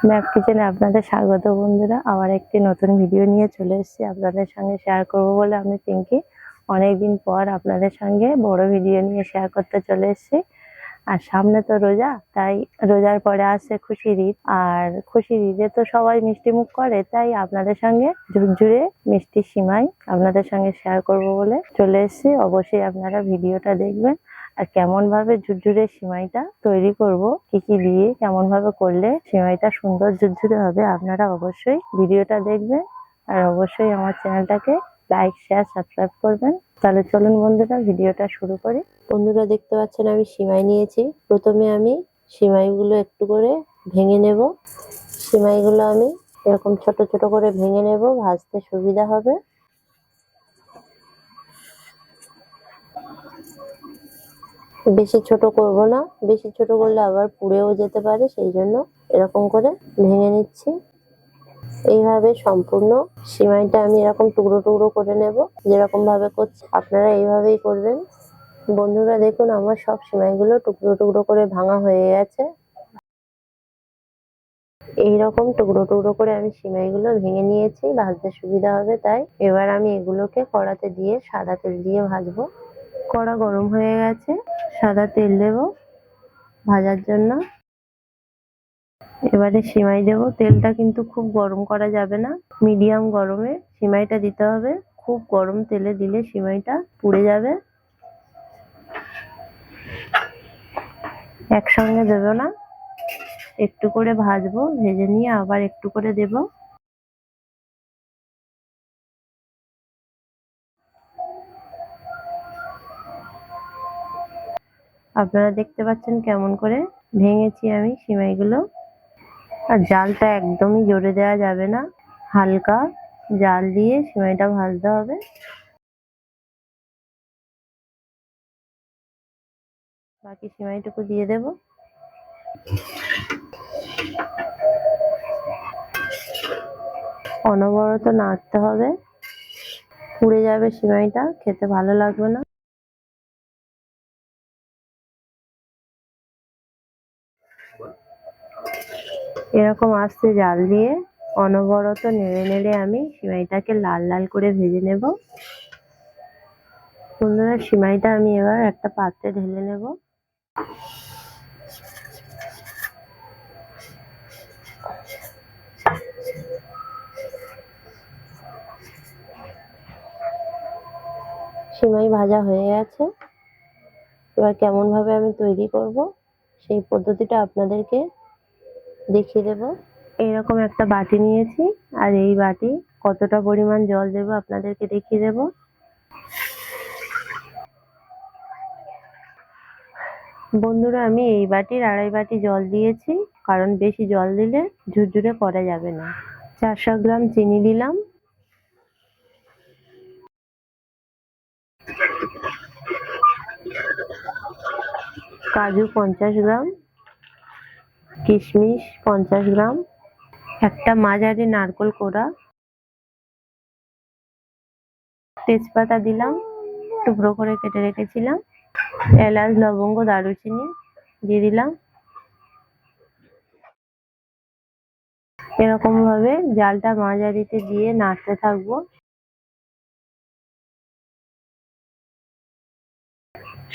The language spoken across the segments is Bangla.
ম্যাপ কিচেনে আপনাদের স্বাগত বন্ধুরা। আবার একটি নতুন ভিডিও নিয়ে চলে এসেছি আপনাদের সঙ্গে শেয়ার করব বলে। আমি পিঙ্কি অনেকদিন পর আপনাদের সঙ্গে বড় ভিডিও নিয়ে শেয়ার করতে চলে এসেছি। আর সামনে তো রোজা, তাই রোজার পরে আসছে খুশির ঈদ। আর খুশির ঈদে তো সবাই মিষ্টি মুখ করে, তাই আপনাদের সঙ্গে ঝুরঝুরে মিষ্টি সিমাই আপনাদের সঙ্গে শেয়ার করব বলে চলে এসেছি। অবশ্যই আপনারা ভিডিওটা দেখবেন। আর কেমন ভাবে ঝুরঝুরে সিমাইটা তৈরি করব, কি কি দিয়ে কেমন ভাবে করলে সিমাইটা সুন্দর ঝুরঝুরে হবে, আপনারা অবশ্যই ভিডিওটা দেখবেন। আর অবশ্যই আমার চ্যানেলটাকে লাইক, শেয়ার, সাবস্ক্রাইব করবেন। তাহলে চলুন বন্ধুরা ভিডিওটা শুরু করি। বন্ধুরা দেখতে পাচ্ছেন আমি সিমাই নিয়েছি। প্রথমে আমি সিমাইগুলো একটু করে ভেঙে নেব। সিমাইগুলো আমি এরকম ছোট ছোট করে ভেঙে নেব, ভাজতে সুবিধা হবে। বেশি ছোট করব না, বেশি ছোট করলে আবার পুড়েও যেতে পারে, সেই জন্য এরকম করে ভেঙে নিচ্ছি। এইভাবে সম্পূর্ণ সিমাইটা আমি এরকম টুকরো টুকরো করে নেব, যেরকম ভাবে করছি আপনারা এইভাবেই করবেন। বন্ধুরা দেখুন, আমার সব সিমাইগুলো টুকরো টুকরো করে ভাঙা হয়ে গেছে। এইরকম টুকরো টুকরো করে আমি সিমাইগুলো ভেঙে নিয়েছি, ভাজতে সুবিধা হবে তাই। এবার আমি এগুলোকে কড়াতে দিয়ে সাদা তেল দিয়ে ভাজবো। কড়া গরম হয়ে গেছে, সাদা তেল দেব ভাজার জন্য। এবারে সিমাই দেব। তেলটা কিন্তু খুব গরম করা যাবে না, মিডিয়াম গরমে সিমাইটা দিতে হবে। খুব গরম তেলে দিলে সিমাইটা পুড়ে যাবে। একসঙ্গে দেব না, একটু করে ভাজবো, ভেজে নিয়ে আবার একটু করে দেব। আপনারা দেখতে পাচ্ছেন কেমন করে ভেঙেছি আমি সিমাইগুলো। আর জালটা একদমই জোরে দেওয়া যাবে না, হালকা জাল দিয়ে সিমাইটা ভাজতে হবে। বাকি সিমাইটুকু দিয়ে দেব। অনবরত নাড়তে হবে, পুড়ে যাবে সিমাইটা, খেতে ভালো লাগবে না। এরকম আস্তে জাল দিয়ে অনবরত নেড়ে নেড়ে আমি সিমাইটাকে লাল লাল করে ভেজে নেব। বন্ধুরা সিমাইটা আমি এবার একটা পাত্রে ঢেলে নেব। সিমাই ভাজা হয়ে গেছে। এবার কেমন ভাবে আমি তৈরি করব সেই পদ্ধতিটা আপনাদেরকে দেখিয়ে দেব। এইরকম একটা বাটি নিয়েছি, আর এই বাটি কতটা পরিমাণ জল দেব আপনাদেরকে দেখিয়ে দেব। বন্ধুরা আমি এই বাটির 2.5 বাটি জল দিয়েছি, কারণ বেশি জল দিলে ঝুরঝুরে করা যাবে না। 400 গ্রাম চিনি দিলাম। কাজু 50 গ্রাম, কিশমিশ 50 গ্রাম, একটা মাঝারি নারকেল কোড়া, তেজপাতা দিলাম টুকরো করে কেটে রেখেছিলাম, এলাচ, লবঙ্গ, দারুচিনি দিয়ে দিলাম। এরকম ভাবে জালটা মাঝারিতে দিয়ে নাড়তে থাকবো।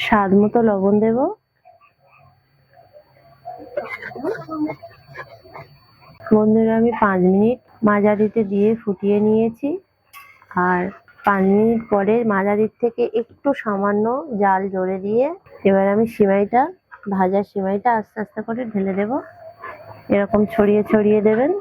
স্বাদ মতো লবণ দেব। বন্ধুরা আমি 5 মিনিট মাঝারিতে দিয়ে ফুটিয়ে নিয়েছি। আর 5 মিনিট পরে মাঝারির থেকে একটু সামান্য জাল জোরে দিয়ে এবার আমি সিমাইটা, ভাজা সিমাইটা আস্তে আস্তে করে ঢেলে দেব। এরকম ছড়িয়ে ছড়িয়ে দেবেন।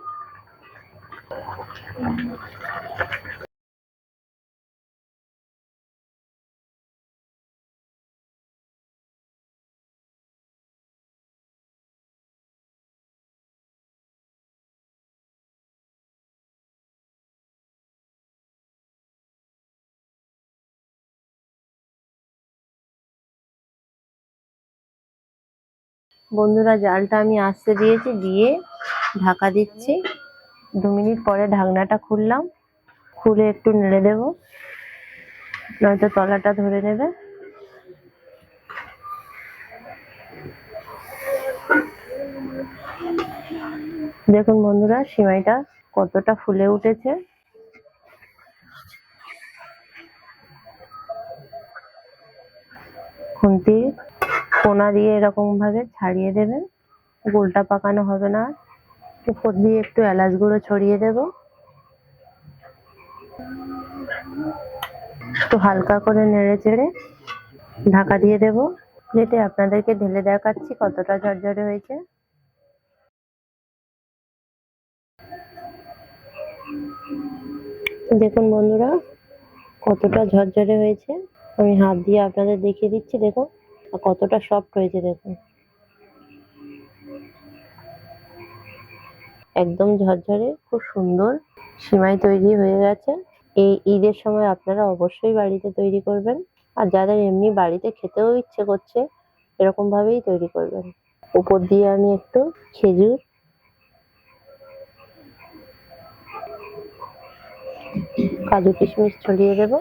বন্ধুরা জালটা আমি আস্তে দিয়েছি, দিয়ে ঢাকা দিচ্ছি। 2 মিনিট পরে ঢাকনাটা খুললাম, খুলে একটু নেড়ে দেব, নয়তো তলাটা ধরে নেবে। দেখুন বন্ধুরা, সিমাইটা কতটা ফুলে উঠেছে। খুন্তির কোনা দিয়ে এরকম ভাবে ছাড়িয়ে দেবেন, গোলটা পাকানো হবে না। উপর দিয়ে একটু এলাচ গুঁড়ো ছড়িয়ে দেব, একটু হালকা করে নেড়ে চেড়ে ঢাকা দিয়ে দেব। প্লেটে আপনাদেরকে ঢেলে দেখাচ্ছি কতটা ঝরঝরে হয়েছে। দেখুন বন্ধুরা, কতটা ঝরঝরে হয়েছে। আমি হাত দিয়ে আপনাদের দেখিয়ে দিচ্ছি, দেখুন আর কতটা সফট হয়েছে। দেখুন একদম ঝরঝরে, খুব সুন্দর সিমাই তৈরি হয়ে গেছে। এই ঈদের সময় আপনারা অবশ্যই বাড়িতে তৈরি করবেন, আর যাদের এমনি বাড়িতে খেতেও ইচ্ছে করছে এরকম ভাবেই তৈরি করবেন। উপর দিয়ে আমি একটু খেজুর, কাজু কিশমিশ ছড়িয়ে দেব।